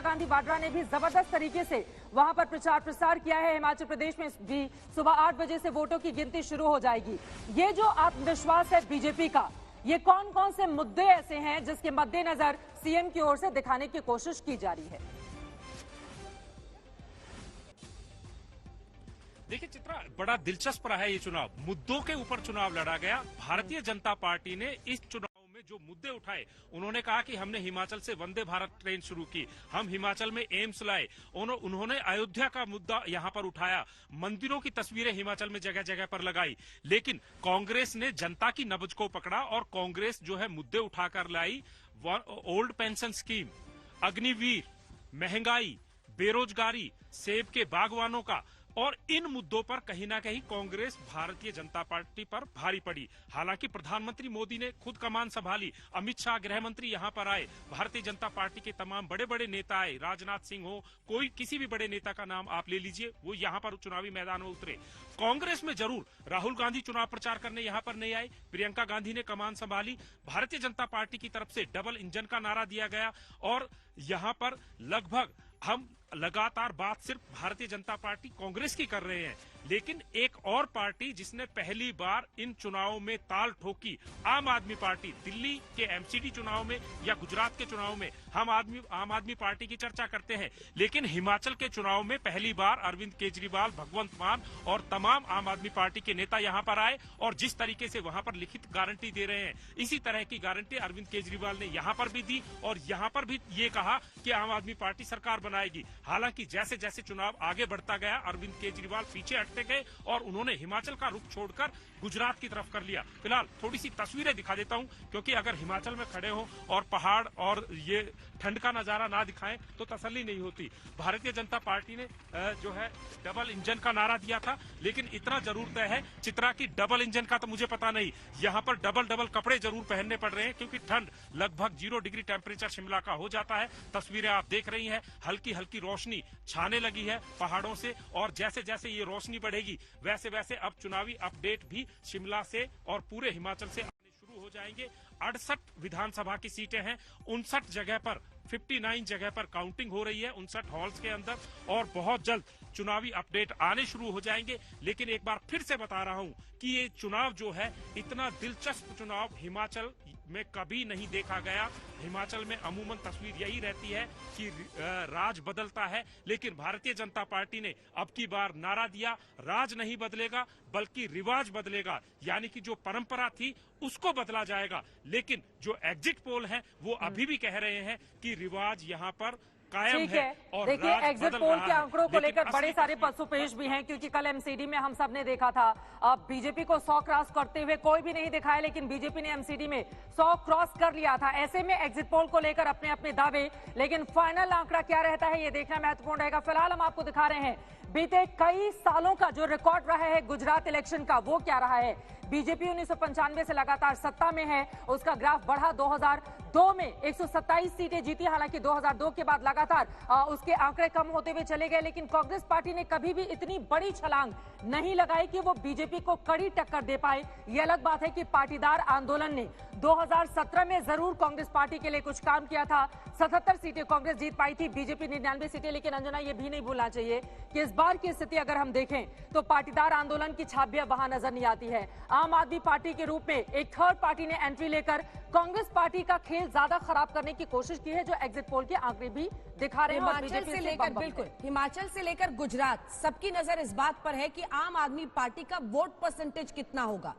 गांधी वाड्रा ने भी जबरदस्त तरीके से वहां पर प्रचार प्रसार किया है। हिमाचल प्रदेश में भी सुबह 8 बजे से वोटों की गिनती शुरू हो जाएगी। ये जो आत्मविश्वास है बीजेपी का, ये कौन कौन से मुद्दे ऐसे हैं जिसके मद्देनजर सीएम की ओर से दिखाने की कोशिश की जा रही है? देखिए चित्रा, बड़ा दिलचस्प रहा है ये चुनाव। मुद्दों के ऊपर चुनाव लड़ा गया। भारतीय जनता पार्टी ने इस चुनाव में जो मुद्दे उठाए, उन्होंने कहा कि हमने हिमाचल से वंदे भारत ट्रेन शुरू की, हम हिमाचल में एम्स लाए, उन्होंने अयोध्या का मुद्दा यहां पर उठाया, मंदिरों की तस्वीरें हिमाचल में जगह जगह पर लगाई। लेकिन कांग्रेस ने जनता की नब्ज को पकड़ा और कांग्रेस जो है मुद्दे उठाकर लाई। ओल्ड पेंशन स्कीम, अग्निवीर, महंगाई, बेरोजगारी, सेब के बागवानों का, और इन मुद्दों पर कहीं ना कहीं कांग्रेस भारतीय जनता पार्टी पर भारी पड़ी। हालांकि प्रधानमंत्री मोदी ने खुद कमान संभाली, अमित शाह गृह मंत्री यहां पर आए, भारतीय जनता पार्टी के तमाम बड़े बड़े नेता आए, राजनाथ सिंह हो, कोई किसी भी बड़े नेता का नाम आप ले लीजिए, वो यहां पर चुनावी मैदान में उतरे। कांग्रेस में जरूर राहुल गांधी चुनाव प्रचार करने यहां पर नहीं आए, प्रियंका गांधी ने कमान संभाली। भारतीय जनता पार्टी की तरफ से डबल इंजन का नारा दिया गया और यहां पर लगभग हम लगातार बात सिर्फ भारतीय जनता पार्टी कांग्रेस की कर रहे हैं, लेकिन एक और पार्टी जिसने पहली बार इन चुनावों में ताल ठोकी, आम आदमी पार्टी। दिल्ली के एमसीडी चुनाव में या गुजरात के चुनाव में हम आम आदमी पार्टी की चर्चा करते हैं, लेकिन हिमाचल के चुनाव में पहली बार अरविंद केजरीवाल, भगवंत मान और तमाम आम आदमी पार्टी के नेता यहां पर आए और जिस तरीके से वहां पर लिखित गारंटी दे रहे हैं, इसी तरह की गारंटी अरविंद केजरीवाल ने यहां पर भी दी और यहां पर भी ये कहा कि आम आदमी पार्टी सरकार बनाएगी। हालांकि जैसे जैसे चुनाव आगे बढ़ता गया, अरविंद केजरीवाल पीछे हटते गए और उन्होंने हिमाचल का रुख छोड़कर गुजरात की तरफ कर लिया। फिलहाल थोड़ी सी तस्वीरें दिखा देता हूं, क्योंकि अगर हिमाचल में खड़े हो और पहाड़ और ये ठंड का नजारा ना दिखाएं तो तसल्ली नहीं होती। भारतीय जनता पार्टी ने जो है डबल इंजन का नारा दिया था, लेकिन इतना जरूर तय है चित्रा की डबल इंजन का तो मुझे पता नहीं, यहाँ पर डबल कपड़े जरूर पहनने पड़ रहे हैं, क्योंकि ठंड लगभग 0 डिग्री टेम्परेचर शिमला का हो जाता है। तस्वीरें आप देख रही हैं, हल्की हल्की रोशनी छाने लगी है पहाड़ों से और जैसे जैसे ये रोशनी बढ़ेगी वैसे वैसे अब चुनावी अपडेट भी शिमला से और पूरे हिमाचल से आने शुरू हो जाएंगे। 68 विधानसभा की सीटें हैं, 59 जगह पर 59 जगह पर काउंटिंग हो रही है 59 हॉल्स के अंदर और बहुत जल्द चुनावी अपडेट आने शुरू हो जाएंगे। लेकिन एक बार फिर से बता रहा हूं कि ये चुनाव जो है, इतना दिलचस्प चुनाव हिमाचल में कभी नहीं देखा गया। हिमाचल में अमूमन तस्वीर यही रहती है कि राज बदलता है, लेकिन भारतीय जनता पार्टी ने अब की बार नारा दिया, राज नहीं बदलेगा बल्कि रिवाज बदलेगा, यानी कि जो परंपरा थी उसको बदला जाएगा। लेकिन जो एग्जिट पोल है वो अभी भी कह रहे हैं कि रिवाज यहाँ पर कायम है। और देखिए, एग्जिट पोल के आंकड़ों को लेकर बड़े सारे पसुपेश भी हैं, क्योंकि कल एमसीडी में हम सब ने देखा था, अब बीजेपी को 100 क्रॉस करते हुए कोई भी नहीं दिखाया, लेकिन बीजेपी ने एमसीडी में 100 क्रॉस कर लिया था। ऐसे में एग्जिट पोल को लेकर अपने अपने दावे, लेकिन फाइनल आंकड़ा क्या रहता है ये देखना महत्वपूर्ण रहेगा। फिलहाल हम आपको दिखा रहे हैं बीते कई सालों का जो रिकॉर्ड रहा है गुजरात इलेक्शन का, वो क्या रहा है। बीजेपी 1995 से लगातार सत्ता में है, उसका ग्राफ बढ़ा। 2002 में 127 सीटें जीती, हालांकि 2002 के बाद लगातार उसके आंकड़े कम होते हुए चले गए, लेकिन कांग्रेस पार्टी ने कभी भी इतनी बड़ी छलांग नहीं लगाई कि वो बीजेपी को कड़ी टक्कर दे पाए। ये अलग बात है कि पाटीदार आंदोलन ने 2017 में जरूर कांग्रेस पार्टी के लिए कुछ काम किया था। 77 सीटें कांग्रेस जीत पाई थी, बीजेपी 99 सीटें। लेकिन अंजना, ये भी नहीं भूलना चाहिए कि इस बार की स्थिति अगर हम देखें तो पाटीदार आंदोलन की छाप भी वहां नजर नहीं आती है। आम आदमी पार्टी के रूप में एक थर्ड पार्टी ने एंट्री लेकर कांग्रेस पार्टी का खेल ज्यादा खराब करने की कोशिश की है, जो एग्जिट पोल के आंकड़े भी दिखा रहे हैं। हिमाचल से लेकर बिल्कुल हिमाचल से लेकर गुजरात, सबकी नजर इस बात पर है कि आम आदमी पार्टी का वोट परसेंटेज कितना होगा।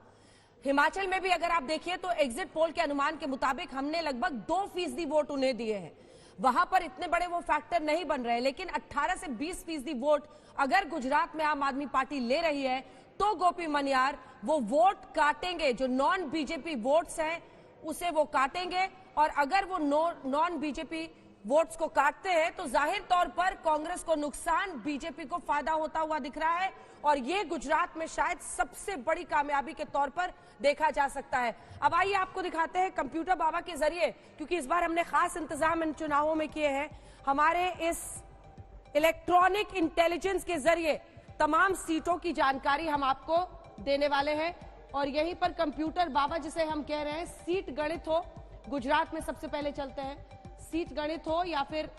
हिमाचल में भी अगर आप देखिए तो एग्जिट पोल के अनुमान के मुताबिक हमने लगभग 2% वोट उन्हें दिए हैं। वहां पर इतने बड़े वो फैक्टर नहीं बन रहे, लेकिन 18 से 20% वोट अगर गुजरात में आम आदमी पार्टी ले रही है तो गोपी मनियार वो वोट काटेंगे, जो नॉन बीजेपी वोट्स हैं उसे वो काटेंगे। और अगर वो नॉन बीजेपी वोट्स को काटते हैं तो जाहिर तौर पर कांग्रेस को नुकसान, बीजेपी को फायदा होता हुआ दिख रहा है और ये गुजरात में शायद सबसे बड़ी कामयाबी के तौर पर देखा जा सकता है। अब आइए आपको दिखाते हैं कंप्यूटर बाबा के जरिए, क्योंकि इस बार हमने खास इंतजाम इन चुनावों में किए हैं। हमारे इस इलेक्ट्रॉनिक इंटेलिजेंस के जरिए तमाम सीटों की जानकारी हम आपको देने वाले हैं और यहीं पर कंप्यूटर बाबा जिसे हम कह रहे हैं, सीट गणित हो, गुजरात में सबसे पहले चलते हैं, सीट गणित हो या फिर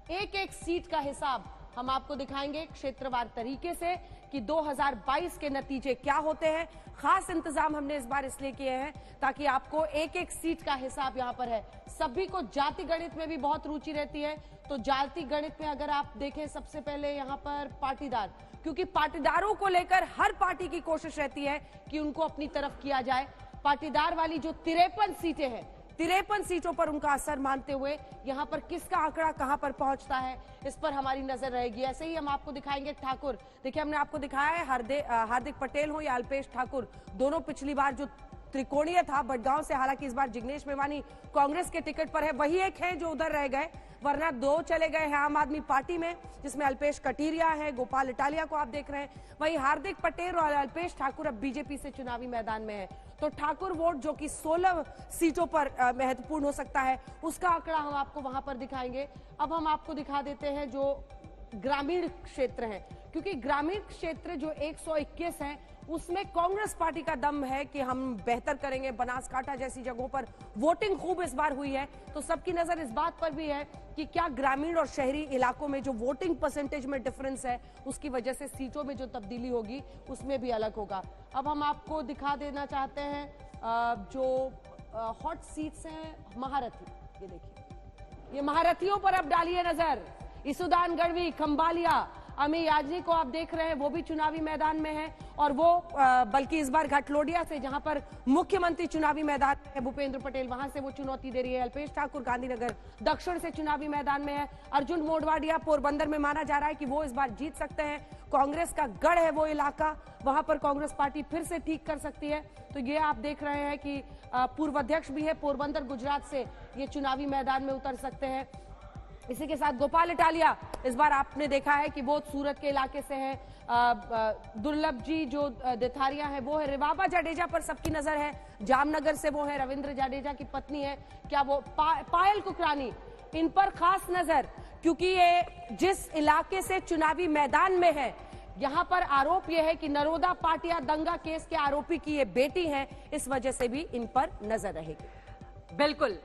एक एक सीट का हिसाब हम आपको दिखाएंगे क्षेत्रवार तरीके से कि 2022 के नतीजे क्या होते हैं। खास इंतजाम हमने इस बार इसलिए किए हैं ताकि आपको एक एक सीट का हिसाब यहां पर है। सभी को जाति गणित में भी बहुत रुचि रहती है, तो जाति गणित में अगर आप देखें सबसे पहले यहां पर पाटीदार, क्योंकि पाटीदारों को लेकर हर पार्टी की कोशिश रहती है कि उनको अपनी तरफ किया जाए। पाटीदार वाली जो 53 सीटें हैं, 53 सीटों पर उनका असर मानते हुए यहां पर किसका आंकड़ा कहां पर पहुंचता है, इस पर हमारी नजर रहेगी। ऐसे ही हम आपको दिखाएंगे ठाकुर। देखिए, हमने आपको दिखाया है हार्दिक पटेल हो या अल्पेश ठाकुर, दोनों पिछली बार जो त्रिकोणीय था बड़गांव से, हालांकि इस बार जिग्नेश मेवानी कांग्रेस के टिकट पर है, वही एक है जो उधर रह गए, वरना 2 चले गए हैं आम आदमी पार्टी में, जिसमें अल्पेश कटीरिया है, गोपाल इटालिया को आप देख रहे हैं। वहीं हार्दिक पटेल और अल्पेश ठाकुर अब बीजेपी से चुनावी मैदान में है। तो ठाकुर वोट जो कि 16 सीटों पर महत्वपूर्ण हो सकता है, उसका आंकड़ा हम आपको वहां पर दिखाएंगे। अब हम आपको दिखा देते हैं जो ग्रामीण क्षेत्र है, क्योंकि ग्रामीण क्षेत्र जो 121 है उसमें कांग्रेस पार्टी का दम है कि हम बेहतर करेंगे। बनासकांठा जैसी जगहों पर वोटिंग खूब इस बार हुई है, तो सबकी नजर इस बात पर भी है कि क्या ग्रामीण और शहरी इलाकों में जो वोटिंग परसेंटेज में डिफरेंस है उसकी वजह से सीटों में जो तब्दीली होगी उसमें भी अलग होगा। अब हम आपको दिखा देना चाहते हैं जो हॉट सीट्स हैं महारथी। ये देखिए, ये महारथियों पर अब डालिए नजर। इसुदान गढ़वी, खंबालिया, अमी याजनी को आप देख रहे हैं, वो भी चुनावी मैदान में है, और वो बल्कि इस बार घाटलोडिया से, जहां पर मुख्यमंत्री चुनावी मैदान में है भूपेंद्र पटेल, वहां से वो चुनौती दे रही है। अल्पेश ठाकुर गांधीनगर दक्षिण से चुनावी मैदान में है। अर्जुन मोडवाडिया पोरबंदर में माना जा रहा है कि वो इस बार जीत सकते हैं। कांग्रेस का गढ़ है वो इलाका, वहां पर कांग्रेस पार्टी फिर से ठीक कर सकती है। तो ये आप देख रहे हैं कि पूर्व अध्यक्ष भी है पोरबंदर गुजरात से, ये चुनावी मैदान में उतर सकते हैं। इसी के साथ गोपाल इटालिया, इस बार आपने देखा है कि वो सूरत के इलाके से है। दुर्लभ जी जो देथारिया है वो है। रिवाबा जाडेजा पर सबकी नजर है, जामनगर से वो है, रविंद्र जाडेजा की पत्नी है। क्या वो पायल कुकरानी, इन पर खास नजर, क्योंकि ये जिस इलाके से चुनावी मैदान में है, यहां पर आरोप यह है कि नरोदा पाटिया दंगा केस के आरोपी की ये बेटी है, इस वजह से भी इन पर नजर रहेगी। बिल्कुल।